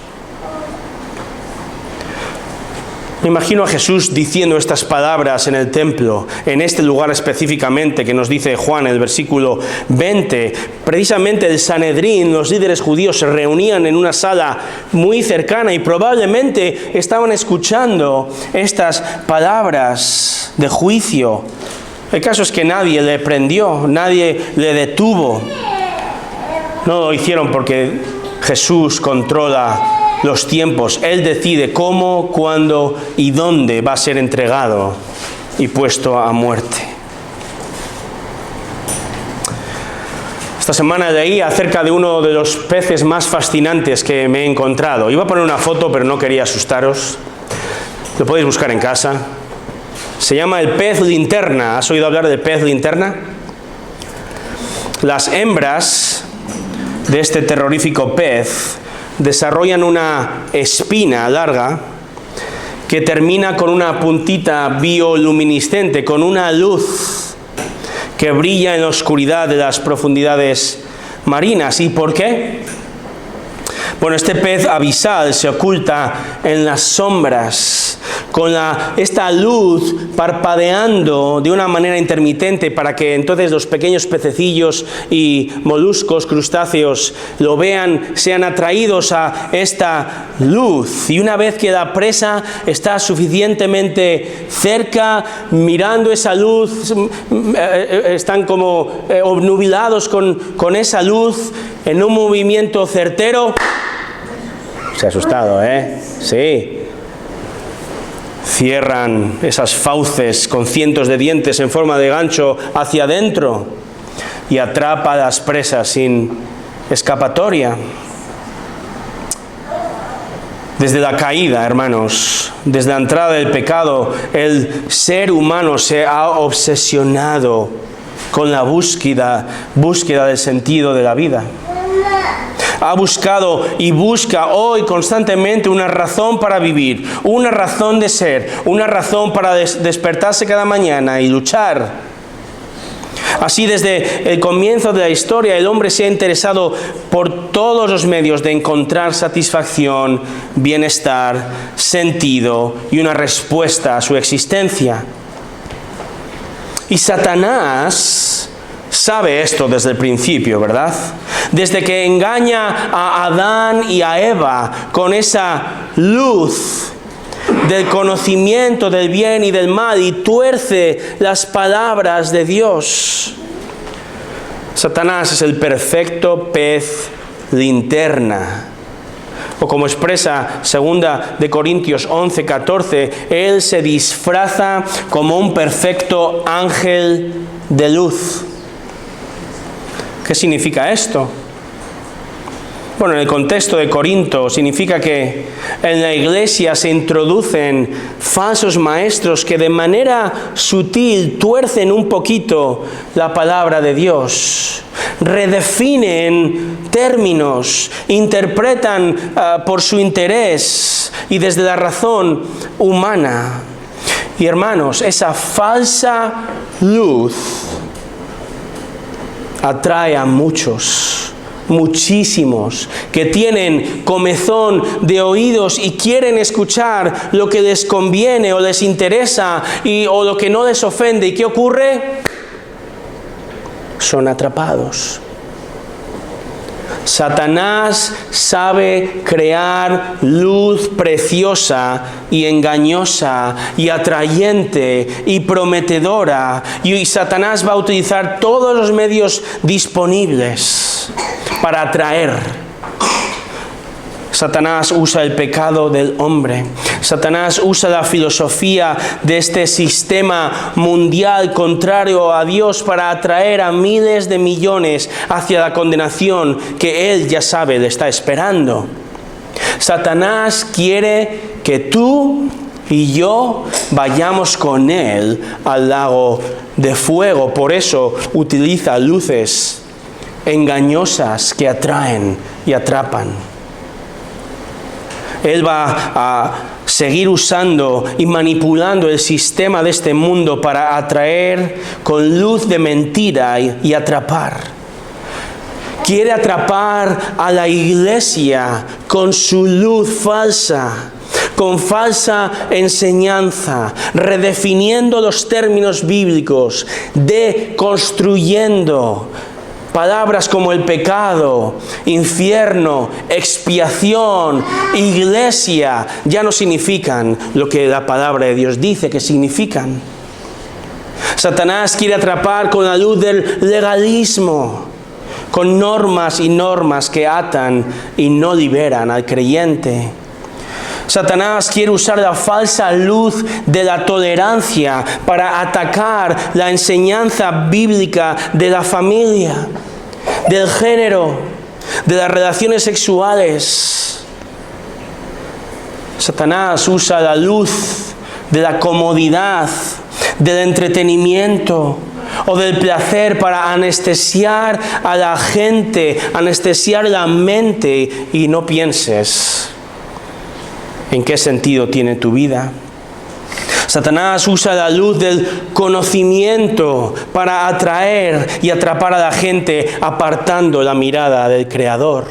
Me imagino a Jesús diciendo estas palabras en el templo, en este lugar específicamente que nos dice Juan en el versículo 20. Precisamente el Sanedrín, los líderes judíos, se reunían en una sala muy cercana y probablemente estaban escuchando estas palabras de juicio. El caso es que nadie le prendió, nadie le detuvo. No lo hicieron porque Jesús controla los tiempos. Él decide cómo, cuándo y dónde va a ser entregado y puesto a muerte. Esta semana leí acerca de uno de los peces más fascinantes que me he encontrado. Iba a poner una foto, pero no quería asustaros. Lo podéis buscar en casa. Se llama el pez linterna. ¿Has oído hablar del pez linterna? Las hembras de este terrorífico pez desarrollan una espina larga que termina con una puntita bioluminiscente, con una luz que brilla en la oscuridad de las profundidades marinas. ¿Y por qué? Bueno, este pez abisal se oculta en las sombras, con esta luz parpadeando de una manera intermitente para que entonces los pequeños pececillos y moluscos, crustáceos, lo vean, sean atraídos a esta luz. Y una vez que la presa está suficientemente cerca, mirando esa luz, están como obnubilados con esa luz, en un movimiento certero. Se ha asustado, ¿eh? Sí. Cierran esas fauces con cientos de dientes en forma de gancho hacia adentro y atrapa a las presas sin escapatoria. Desde la caída, hermanos, desde la entrada del pecado, el ser humano se ha obsesionado con la búsqueda del sentido de la vida. Ha buscado y busca hoy constantemente una razón para vivir, una razón de ser, una razón para despertarse cada mañana y luchar. Así, desde el comienzo de la historia, el hombre se ha interesado por todos los medios de encontrar satisfacción, bienestar, sentido y una respuesta a su existencia. Y Satanás sabe esto desde el principio, ¿verdad? Desde que engaña a Adán y a Eva con esa luz del conocimiento del bien y del mal y tuerce las palabras de Dios. Satanás es el perfecto pez linterna. O como expresa 2 de Corintios 11:14, él se disfraza como un perfecto ángel de luz. ¿Qué significa esto? Bueno, en el contexto de Corinto significa que en la iglesia se introducen falsos maestros que de manera sutil tuercen un poquito la palabra de Dios, redefinen términos, interpretan por su interés y desde la razón humana. Y hermanos, esa falsa luz atrae a muchísimos, que tienen comezón de oídos y quieren escuchar lo que les conviene o les interesa o lo que no les ofende. ¿Y qué ocurre? Son atrapados. Satanás sabe crear luz preciosa y engañosa y atrayente y prometedora, y Satanás va a utilizar todos los medios disponibles para atraer. Satanás usa el pecado del hombre. Satanás usa la filosofía de este sistema mundial contrario a Dios para atraer a miles de millones hacia la condenación que él ya sabe le está esperando. Satanás quiere que tú y yo vayamos con él al lago de fuego. Por eso utiliza luces engañosas que atraen y atrapan. Él va a seguir usando y manipulando el sistema de este mundo para atraer con luz de mentira y atrapar. Quiere atrapar a la iglesia con su luz falsa, con falsa enseñanza, redefiniendo los términos bíblicos, deconstruyendo palabras como el pecado, infierno, expiación, iglesia, ya no significan lo que la palabra de Dios dice que significan. Satanás quiere atrapar con la luz del legalismo, con normas y normas que atan y no liberan al creyente. Satanás quiere usar la falsa luz de la tolerancia para atacar la enseñanza bíblica de la familia, del género, de las relaciones sexuales. Satanás usa la luz de la comodidad, del entretenimiento o del placer para anestesiar a la gente, anestesiar la mente, y no pienses en qué sentido tiene tu vida. Satanás usa la luz del conocimiento para atraer y atrapar a la gente, apartando la mirada del Creador.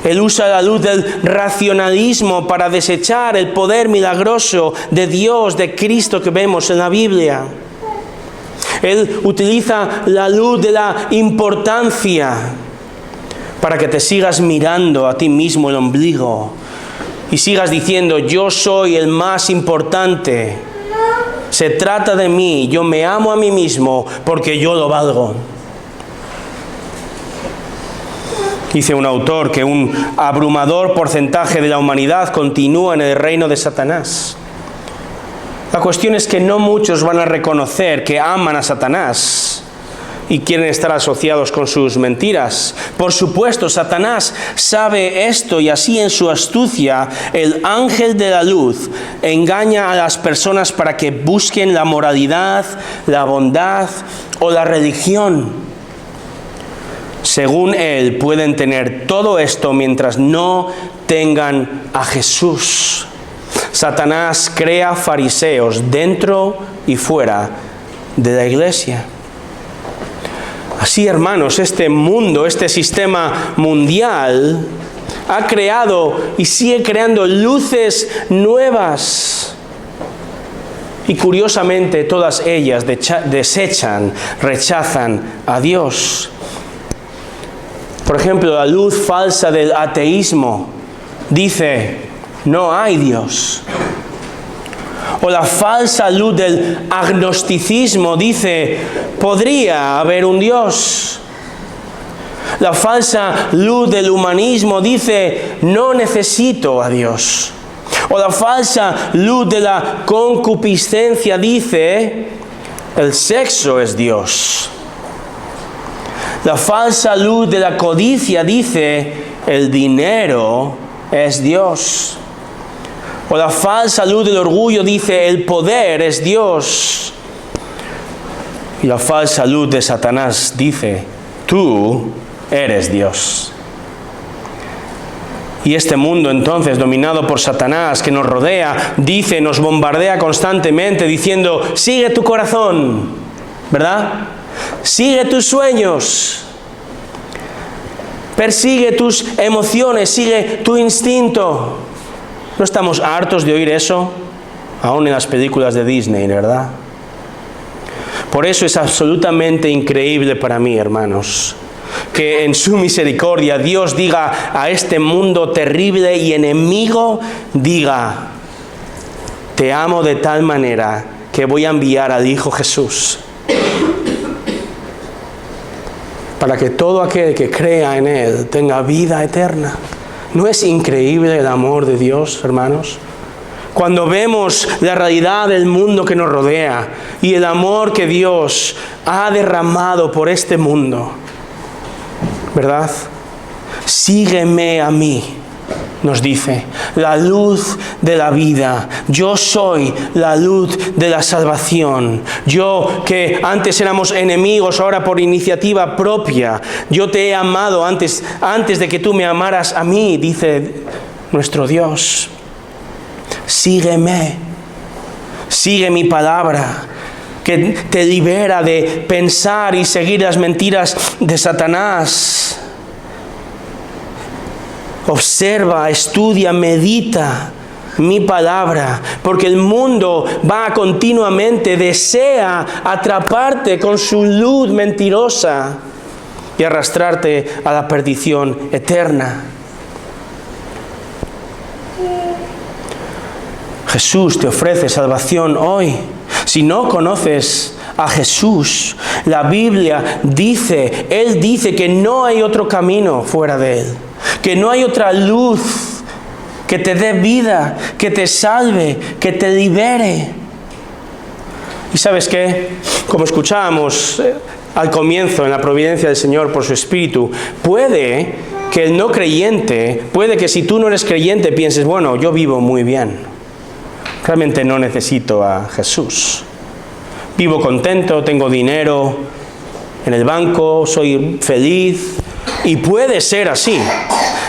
Él usa la luz del racionalismo para desechar el poder milagroso de Dios, de Cristo que vemos en la Biblia. Él utiliza la luz de la importancia para que te sigas mirando a ti mismo el ombligo y sigas diciendo: yo soy el más importante, se trata de mí, yo me amo a mí mismo porque yo lo valgo. Dice un autor que un abrumador porcentaje de la humanidad continúa en el reino de Satanás. La cuestión es que no muchos van a reconocer que aman a Satanás y quieren estar asociados con sus mentiras. Por supuesto, Satanás sabe esto, y así, en su astucia, el ángel de la luz engaña a las personas para que busquen la moralidad, la bondad o la religión. Según él, pueden tener todo esto mientras no tengan a Jesús. Satanás crea fariseos dentro y fuera de la iglesia. Así, hermanos, este mundo, este sistema mundial, ha creado y sigue creando luces nuevas. Y curiosamente, todas ellas desechan, rechazan a Dios. Por ejemplo, la luz falsa del ateísmo dice: no hay Dios. O la falsa luz del agnosticismo dice: podría haber un Dios. La falsa luz del humanismo dice: no necesito a Dios. O la falsa luz de la concupiscencia dice: el sexo es Dios. La falsa luz de la codicia dice: el dinero es Dios. O la falsa luz del orgullo dice: el poder es Dios. Y la falsa luz de Satanás dice: tú eres Dios. Y este mundo, entonces, dominado por Satanás, que nos rodea, dice, nos bombardea constantemente diciendo: sigue tu corazón, ¿verdad? Sigue tus sueños, persigue tus emociones, sigue tu instinto. ¿No estamos hartos de oír eso? Aún en las películas de Disney, ¿verdad? Por eso es absolutamente increíble para mí, hermanos, que en su misericordia Dios diga a este mundo terrible y enemigo, diga: te amo de tal manera que voy a enviar al Hijo Jesús, para que todo aquel que crea en Él tenga vida eterna. ¿No es increíble el amor de Dios, hermanos? Cuando vemos la realidad del mundo que nos rodea y el amor que Dios ha derramado por este mundo, ¿verdad? Sígueme a mí, nos dice, la luz de la vida. Yo soy la luz de la salvación. Yo, que antes éramos enemigos, ahora por iniciativa propia, yo te he amado antes de que tú me amaras a mí, dice nuestro Dios. Sígueme, sigue mi palabra, que te libera de pensar y seguir las mentiras de Satanás. Observa, estudia, medita mi palabra, porque el mundo va continuamente, desea atraparte con su luz mentirosa y arrastrarte a la perdición eterna. Jesús te ofrece salvación hoy. Si no conoces a Jesús. La Biblia dice, Él dice que no hay otro camino fuera de Él, que no hay otra luz que te dé vida, que te salve, que te libere. ¿Y sabes qué? Como escuchábamos al comienzo en la providencia del Señor por su Espíritu, puede que el no creyente, puede que si tú no eres creyente pienses, bueno, yo vivo muy bien, realmente no necesito a Jesús. Vivo contento, tengo dinero en el banco, soy feliz, y puede ser así.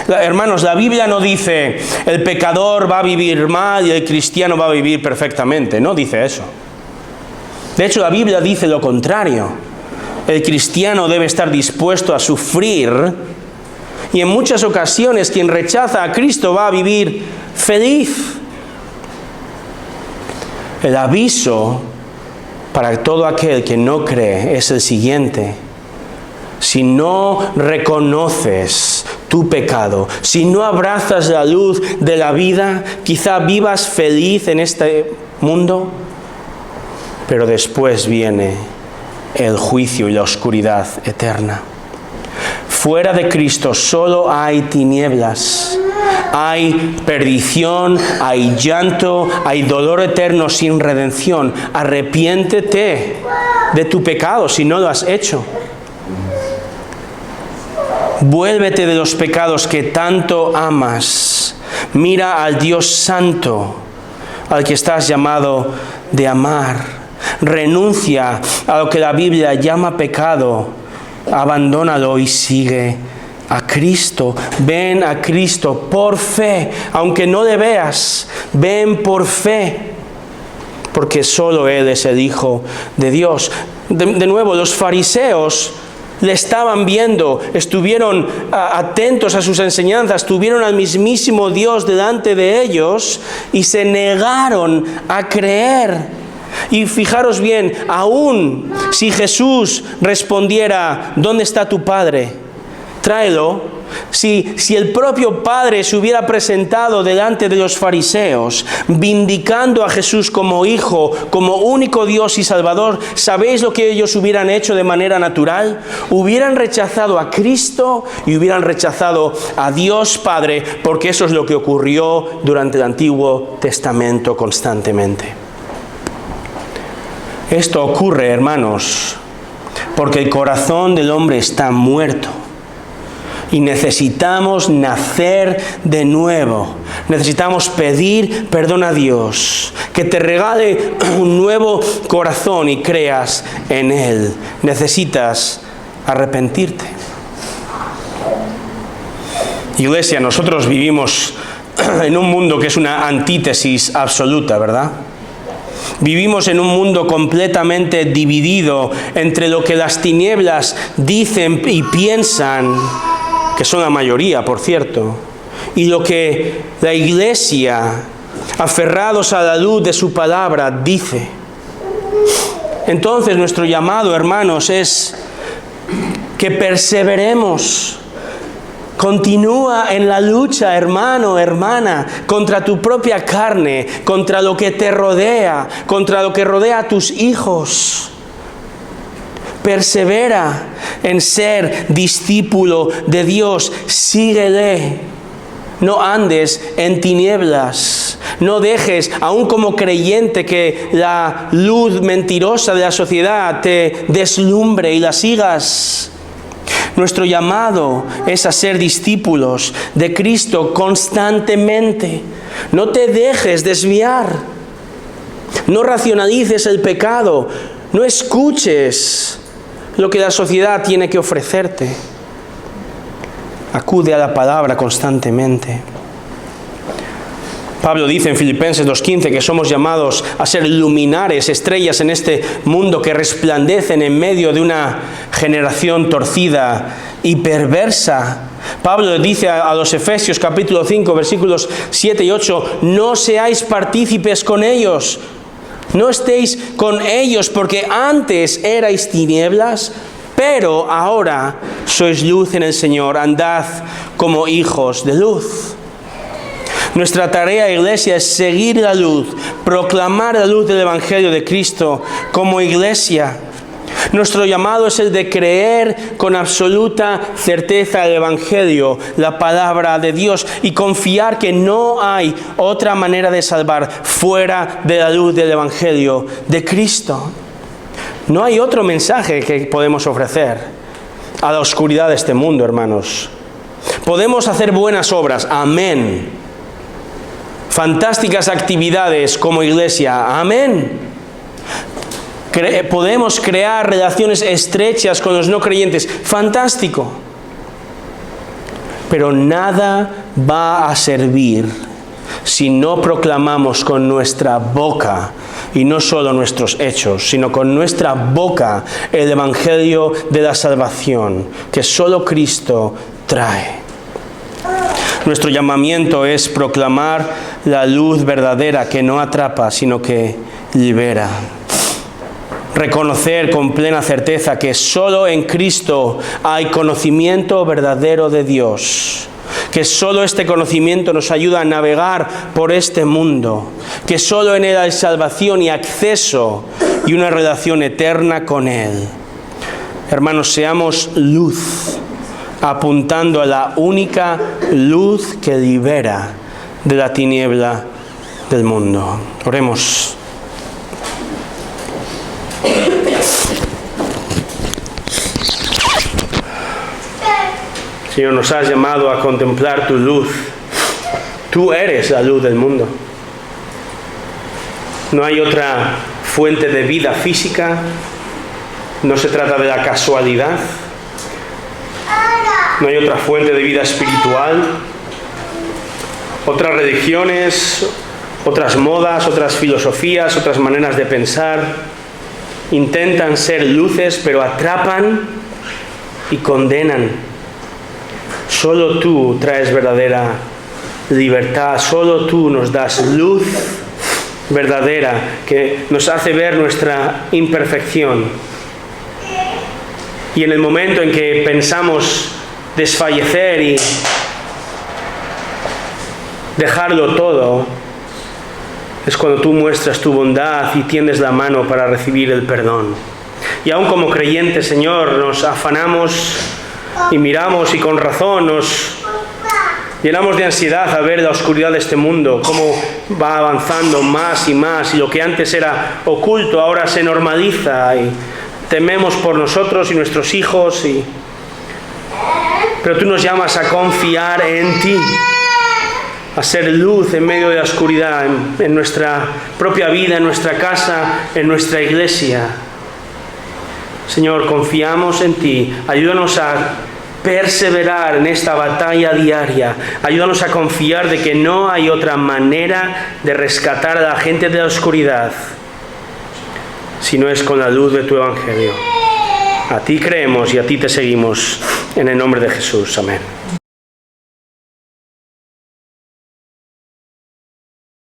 Hermanos, la Biblia no dice el pecador va a vivir mal y el cristiano va a vivir perfectamente, no dice eso. De hecho, la Biblia dice lo contrario. El cristiano debe estar dispuesto a sufrir, y en muchas ocasiones quien rechaza a Cristo va a vivir feliz. El aviso para todo aquel que no cree es el siguiente: si no reconoces tu pecado, si no abrazas la luz de la vida, quizá vivas feliz en este mundo, pero después viene el juicio y la oscuridad eterna. Fuera de Cristo solo hay tinieblas, hay perdición, hay llanto, hay dolor eterno sin redención. Arrepiéntete de tu pecado si no lo has hecho. Vuélvete de los pecados que tanto amas. Mira al Dios Santo, al que estás llamado de amar. Renuncia a lo que la Biblia llama pecado. Abandónalo y sigue a Cristo. Ven a Cristo por fe, aunque no le veas. Ven por fe, porque solo Él es el Hijo de Dios. De nuevo, los fariseos le estaban viendo, estuvieron atentos a sus enseñanzas, tuvieron al mismísimo Dios delante de ellos y se negaron a creer. Y fijaros bien, aún si Jesús respondiera, ¿dónde está tu Padre? Tráelo. Si el propio Padre se hubiera presentado delante de los fariseos, vindicando a Jesús como Hijo, como único Dios y Salvador, ¿sabéis lo que ellos hubieran hecho de manera natural? Hubieran rechazado a Cristo y hubieran rechazado a Dios Padre, porque eso es lo que ocurrió durante el Antiguo Testamento constantemente. Esto ocurre, hermanos, porque el corazón del hombre está muerto. Y necesitamos nacer de nuevo. Necesitamos pedir perdón a Dios, que te regale un nuevo corazón y creas en Él. Necesitas arrepentirte. Iglesia, nosotros vivimos en un mundo que es una antítesis absoluta, ¿verdad? Vivimos en un mundo completamente dividido entre lo que las tinieblas dicen y piensan, que son la mayoría, por cierto, y lo que la Iglesia, aferrados a la luz de su palabra, dice. Entonces nuestro llamado, hermanos, es que perseveremos. Continúa en la lucha, hermano, hermana, contra tu propia carne, contra lo que te rodea, contra lo que rodea a tus hijos. Persevera en ser discípulo de Dios, síguele. No andes en tinieblas. No dejes, aun como creyente, que la luz mentirosa de la sociedad te deslumbre y la sigas. Nuestro llamado es a ser discípulos de Cristo constantemente. No te dejes desviar. No racionalices el pecado. No escuches lo que la sociedad tiene que ofrecerte. Acude a la palabra constantemente. Pablo dice en Filipenses 2:15 que somos llamados a ser luminares, estrellas en este mundo que resplandecen en medio de una generación torcida y perversa. Pablo dice a los Efesios capítulo 5 versículos 7 y 8, no seáis partícipes con ellos. No estéis con ellos porque antes erais tinieblas, pero ahora sois luz en el Señor. Andad como hijos de luz. Nuestra tarea, iglesia, es seguir la luz, proclamar la luz del Evangelio de Cristo como iglesia. Nuestro llamado es el de creer con absoluta certeza el Evangelio, la palabra de Dios, y confiar que no hay otra manera de salvar fuera de la luz del Evangelio de Cristo. No hay otro mensaje que podemos ofrecer a la oscuridad de este mundo, hermanos. Podemos hacer buenas obras, amén. Fantásticas actividades como iglesia, amén. Podemos crear relaciones estrechas con los no creyentes, fantástico. Pero nada va a servir si no proclamamos con nuestra boca, y no solo nuestros hechos, sino con nuestra boca, el Evangelio de la salvación que solo Cristo trae. Nuestro llamamiento es proclamar la luz verdadera que no atrapa, sino que libera. Reconocer con plena certeza que solo en Cristo hay conocimiento verdadero de Dios. Que solo este conocimiento nos ayuda a navegar por este mundo. Que solo en Él hay salvación y acceso y una relación eterna con Él. Hermanos, seamos luz, apuntando a la única luz que libera de la tiniebla del mundo. Oremos. Señor, nos has llamado a contemplar tu luz. Tú eres la luz del mundo. No hay otra fuente de vida física. No se trata de la casualidad. No hay otra fuente de vida espiritual. Otras religiones, otras modas, otras filosofías, otras maneras de pensar intentan ser luces, pero atrapan y condenan. Solo tú traes verdadera libertad, solo tú nos das luz verdadera que nos hace ver nuestra imperfección. Y en el momento en que pensamos desfallecer y dejarlo todo, es cuando tú muestras tu bondad y tiendes la mano para recibir el perdón. Y aún como creyentes, Señor, nos afanamos y miramos, y con razón nos llenamos de ansiedad a ver la oscuridad de este mundo, cómo va avanzando más y más, y lo que antes era oculto ahora se normaliza, y tememos por nosotros y nuestros hijos, pero tú nos llamas a confiar en ti, a ser luz en medio de la oscuridad, en nuestra propia vida, en nuestra casa, en nuestra iglesia. Señor, confiamos en ti. Ayúdanos a perseverar en esta batalla diaria. Ayúdanos a confiar de que no hay otra manera de rescatar a la gente de la oscuridad, si no es con la luz de tu Evangelio. A ti creemos y a ti te seguimos. En el nombre de Jesús. Amén.